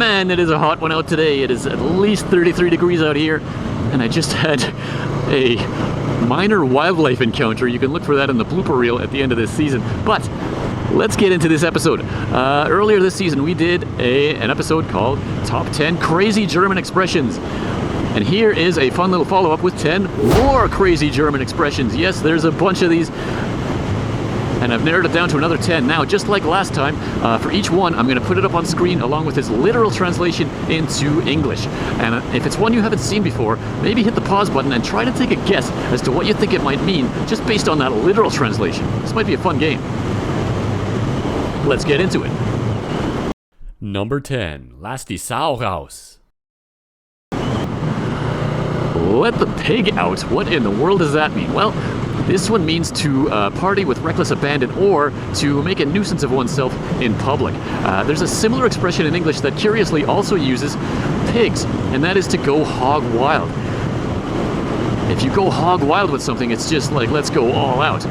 man, it is a hot one out today. It is at least 33 degrees out here, and I just had a minor wildlife encounter. You can look for that in the blooper reel at the end of this season. But let's get into this episode. Earlier this season, we did an episode called Top 10 Crazy German Expressions. And here is a fun little follow-up with 10 more crazy German expressions. Yes, there's a bunch of these. And I've narrowed it down to another 10. Now, just like last time, for each one, I'm going to put it up on screen along with its literal translation into English. And if it's one you haven't seen before, maybe hit the pause button and try to take a guess as to what you think it might mean, just based on that literal translation. This might be a fun game. Let's get into it. Number 10. Lass die Sau raus. Let the pig out? What in the world does that mean? Well, this one means to party with reckless abandon or to make a nuisance of oneself in public. There's a similar expression in English that curiously also uses pigs, and that is to go hog wild. If you go hog wild with something, it's just like, let's go all out.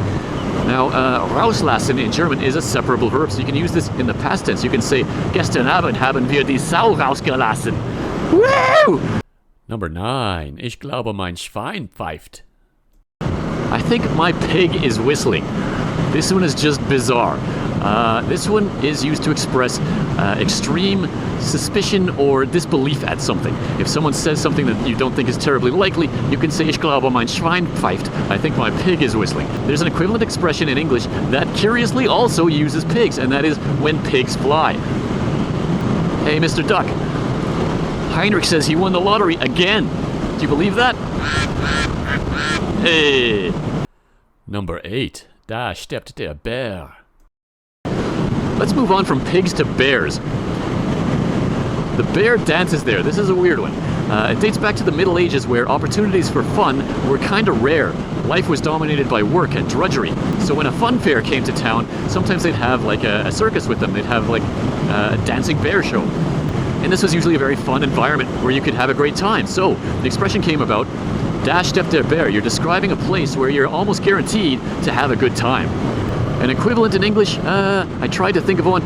Now, rauslassen in German is a separable verb, so you can use this in the past tense. You can say, gestern Abend haben wir die Sau rausgelassen. Woo! Number 9. Ich glaube mein Schwein pfeift. I think my pig is whistling. This one is just bizarre. This one is used to express extreme suspicion or disbelief at something. If someone says something that you don't think is terribly likely, you can say, Ich glaube mein Schwein pfeift. I think my pig is whistling. There's an equivalent expression in English that curiously also uses pigs, and that is when pigs fly. Hey, Mr. Duck. Heinrich says he won the lottery again. Do you believe that? Hey. Number 8. Da steppt der Bär. Let's move on from pigs to bears. The bear dances there. This is a weird one. It dates back to the Middle Ages, where opportunities for fun were kind of rare. Life was dominated by work and drudgery. So when a fun fair came to town, sometimes they'd have like a circus with them. They'd have like a dancing bear show. And this was usually a very fun environment where you could have a great time. So the expression came about, Da steppt der Bär. You're describing a place where you're almost guaranteed to have a good time. An equivalent in English, I tried to think of one.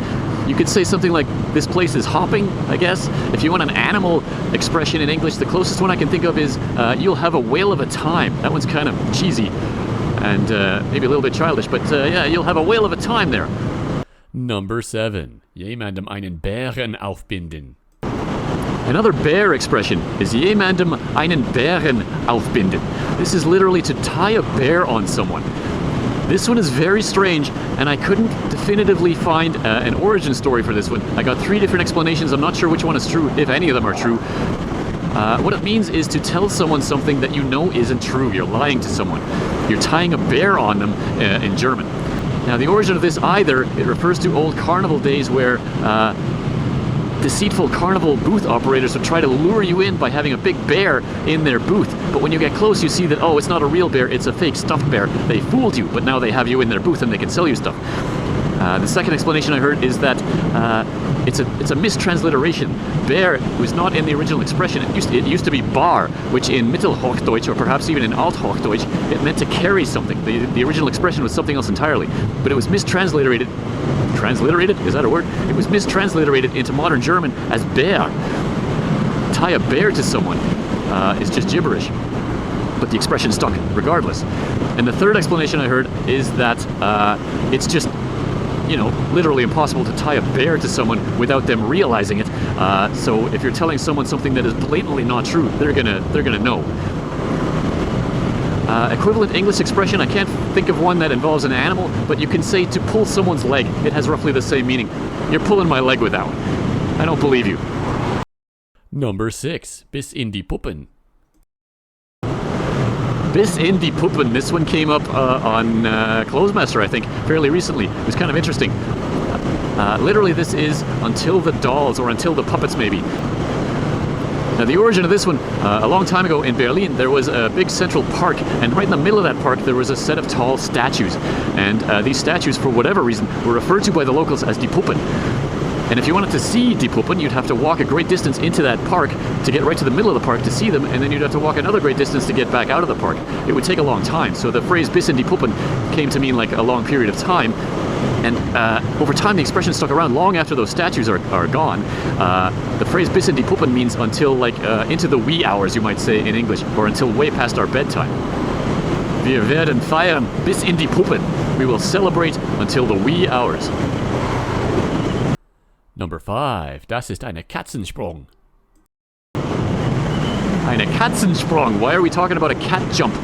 You could say something like, this place is hopping, I guess. If you want an animal expression in English, the closest one I can think of is, you'll have a whale of a time. That one's kind of cheesy and maybe a little bit childish, but yeah, you'll have a whale of a time there. Number 7. Jemandem einen Bären aufbinden. Another bear expression is jemandem einen Bären aufbinden. This is literally to tie a bear on someone. This one is very strange, and I couldn't definitively find an origin story for this one. I got 3 different explanations. I'm not sure which one is true, if any of them are true. What it means is to tell someone something that you know isn't true. You're lying to someone. You're tying a bear on them in German. Now, the origin of this it refers to old carnival days where deceitful carnival booth operators would try to lure you in by having a big bear in their booth. But when you get close, you see that, oh, it's not a real bear, it's a fake stuffed bear. They fooled you, but now they have you in their booth and they can sell you stuff. The second explanation I heard is that it's a mistransliteration. Bear was not in the original expression. It used to be bar, which in Mittelhochdeutsch, or perhaps even in Althochdeutsch, it meant to carry something. The original expression was something else entirely. But it was mistransliterated. Transliterated? Is that a word? It was mistransliterated into modern German as Bär. Tie a bear to someone is just gibberish. But the expression stuck regardless. And the third explanation I heard is that it's just, literally impossible to tie a bear to someone without them realizing it. So if you're telling someone something that is blatantly not true, they're gonna know. Equivalent English expression, I can't think of one that involves an animal, but you can say to pull someone's leg. It has roughly the same meaning. You're pulling my leg with that one. I don't believe you. Number 6. Bis in die Puppen. Bis in die Puppen. This one came up on Clothesmaster, I think, fairly recently. It was kind of interesting. Literally, this is until the dolls, or until the puppets, maybe. Now, the origin of this one, a long time ago in Berlin, there was a big central park, and right in the middle of that park, there was a set of tall statues. And these statues, for whatever reason, were referred to by the locals as die Puppen. And if you wanted to see die Puppen, you'd have to walk a great distance into that park to get right to the middle of the park to see them, and then you'd have to walk another great distance to get back out of the park. It would take a long time, so the phrase bis in die Puppen came to mean like a long period of time. And over time, the expression stuck around long after those statues are gone. The phrase bis in die Puppen means until like into the wee hours, you might say in English, or until way past our bedtime. Wir werden feiern bis in die Puppen. We will celebrate until the wee hours. Number 5. Das ist eine Katzensprung. Eine Katzensprung. Why are we talking about a cat jump?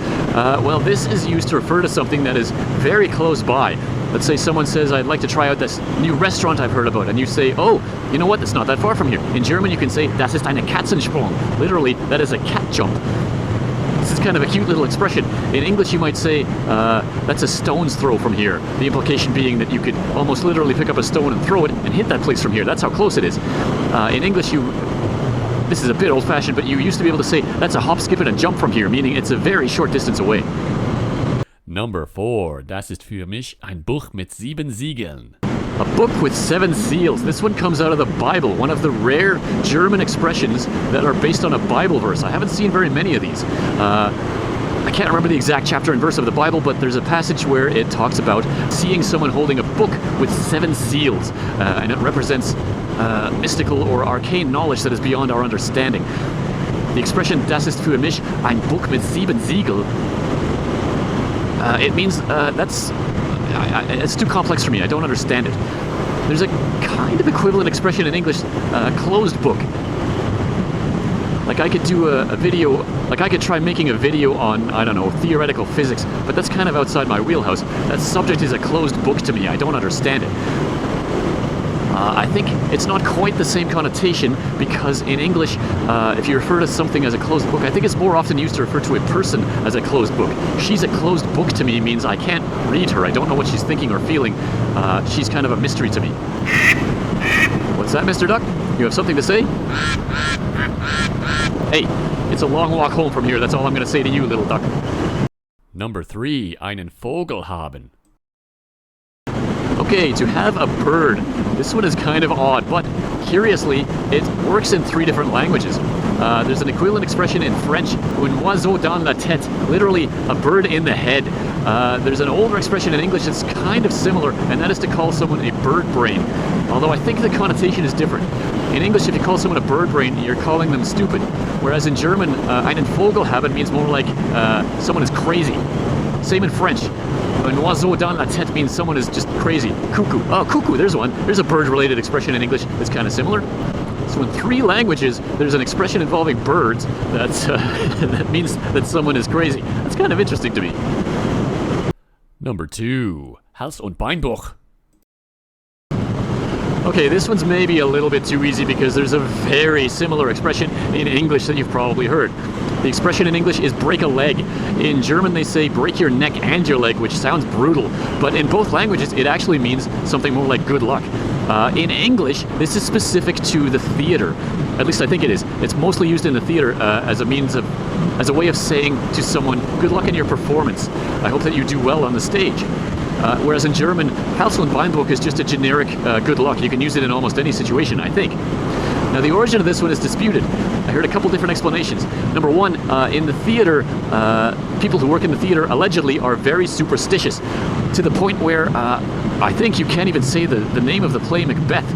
Well, this is used to refer to something that is very close by. Let's say someone says, I'd like to try out this new restaurant I've heard about, and you say, oh, you know what, it's not that far from here. In German, you can say, das ist eine Katzensprung. Literally, that is a cat jump. This is kind of a cute little expression. In English, you might say, that's a stone's throw from here. The implication being that you could almost literally pick up a stone and throw it and hit that place from here. That's how close it is. In English, this is a bit old-fashioned, but you used to be able to say, that's a hop, skip, and a jump from here, meaning it's a very short distance away. Number 4. Das ist für mich ein Buch mit 7 Siegeln. A book with 7 seals. This one comes out of the Bible, one of the rare German expressions that are based on a Bible verse. I haven't seen very many of these. I can't remember the exact chapter and verse of the Bible, but there's a passage where it talks about seeing someone holding a book with 7 seals, and it represents mystical or arcane knowledge that is beyond our understanding. The expression das ist für mich ein Buch mit 7 Siegel, it means it's too complex for me. I don't understand it. There's a kind of equivalent expression in English, closed book. Like I could do a video, like I could try making a video on, I don't know, theoretical physics, but that's kind of outside my wheelhouse. That subject is a closed book to me. I don't understand it. I think it's not quite the same connotation because in English, if you refer to something as a closed book, I think it's more often used to refer to a person as a closed book. She's a closed book to me means I can't read her. I don't know what she's thinking or feeling. She's kind of a mystery to me. What's that, Mr. Duck? You have something to say? Hey, it's a long walk home from here. That's all I'm going to say to you, little duck. Number 3. Einen Vogel haben. Okay, to have a bird. This one is kind of odd, but curiously, it works in 3 different languages. There's an equivalent expression in French, un oiseau dans la tête, literally a bird in the head. There's an older expression in English that's kind of similar, and that is to call someone a bird brain. Although I think the connotation is different. In English, if you call someone a bird brain, you're calling them stupid. Whereas in German, einen Vogel haben means more like someone is crazy. Same in French. Un oiseau dans la tête means someone is just crazy. Cuckoo. Oh, cuckoo, there's one. There's a bird-related expression in English that's kind of similar. So in 3 languages, there's an expression involving birds that's, that means that someone is crazy. That's kind of interesting to me. Number 2. Hals- und Beinbruch. Okay, this one's maybe a little bit too easy because there's a very similar expression in English that you've probably heard. The expression in English is break a leg. In German they say break your neck and your leg, which sounds brutal, but in both languages it actually means something more like good luck. In English, this is specific to the theater. At least I think it is. It's mostly used in the theater as a way of saying to someone, good luck in your performance. I hope that you do well on the stage. Whereas in German, Hals- und Beinbruch is just a generic good luck. You can use it in almost any situation, I think. Now, the origin of this one is disputed. I heard a couple different explanations. Number 1, in the theater, people who work in the theater allegedly are very superstitious, to the point where I think you can't even say the name of the play Macbeth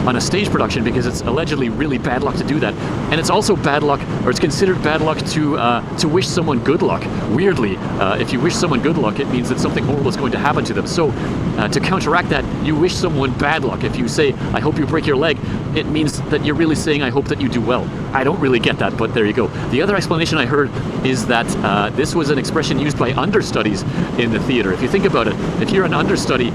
on a stage production because it's allegedly really bad luck to do that. And it's also bad luck, or it's considered bad luck to wish someone good luck. Weirdly, if you wish someone good luck, it means that something horrible is going to happen to them. So to counteract that, you wish someone bad luck. If you say, I hope you break your leg, it means that you're really saying, I hope that you do well. I don't really get that, but there you go. The other explanation I heard is that this was an expression used by understudies in the theater. If you think about it, if you're an understudy,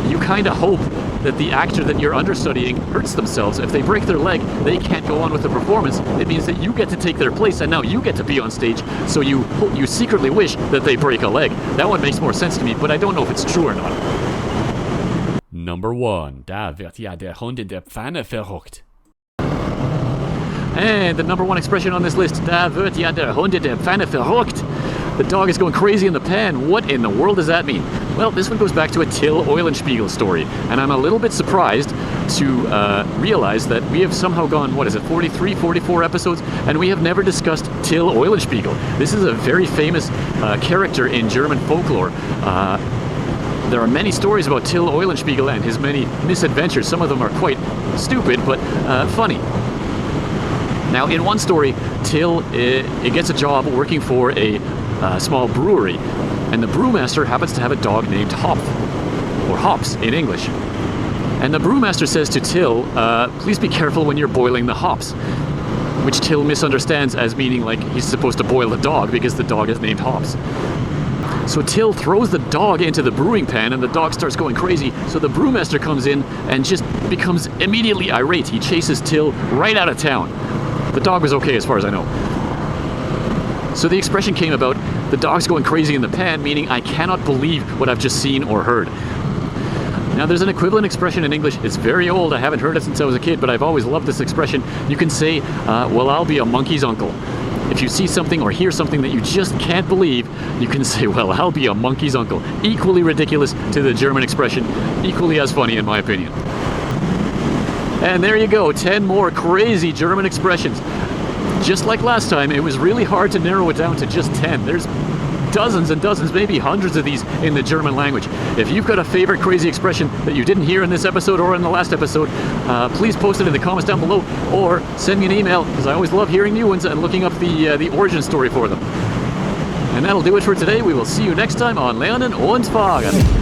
you kind of hope that the actor that you're understudying hurts themselves. If they break their leg, they can't go on with the performance. It means that you get to take their place, and now you get to be on stage, so you secretly wish that they break a leg. That one makes more sense to me, but I don't know if it's true or not. Number 1. Da wird ja der Hund in der Pfanne verrückt. And the number 1 expression on this list, da wird ja der Hund in der Pfanne verrückt. The dog is going crazy in the pan. What in the world does that mean? Well, this one goes back to a Till Eulenspiegel story, and I'm a little bit surprised to realize that we have somehow gone, 43, 44 episodes, and we have never discussed Till Eulenspiegel. This is a very famous character in German folklore. There are many stories about Till Eulenspiegel and his many misadventures. Some of them are quite stupid, but funny. Now, in one story, Till gets a job working for a small brewery, and the brewmaster happens to have a dog named Hop, or Hops in English. And the brewmaster says to Till, please be careful when you're boiling the hops, which Till misunderstands as meaning like he's supposed to boil the dog because the dog is named Hops. So Till throws the dog into the brewing pan and the dog starts going crazy. So the brewmaster comes in and just becomes immediately irate. He chases Till right out of town. The dog was okay as far as I know. So the expression came about, the dog's going crazy in the pan, meaning I cannot believe what I've just seen or heard. Now there's an equivalent expression in English. It's very old. I haven't heard it since I was a kid, but I've always loved this expression. You can say, well, I'll be a monkey's uncle. If you see something or hear something that you just can't believe, you can say, well, I'll be a monkey's uncle. Equally ridiculous to the German expression, equally as funny in my opinion. And there you go, 10 more crazy German expressions. Just like last time, it was really hard to narrow it down to just 10. There's dozens and dozens, maybe hundreds of these in the German language. If you've got a favorite crazy expression that you didn't hear in this episode or in the last episode, please post it in the comments down below or send me an email, because I always love hearing new ones and looking up the origin story for them. And that'll do it for today. We will see you next time on Lernen und Fragen.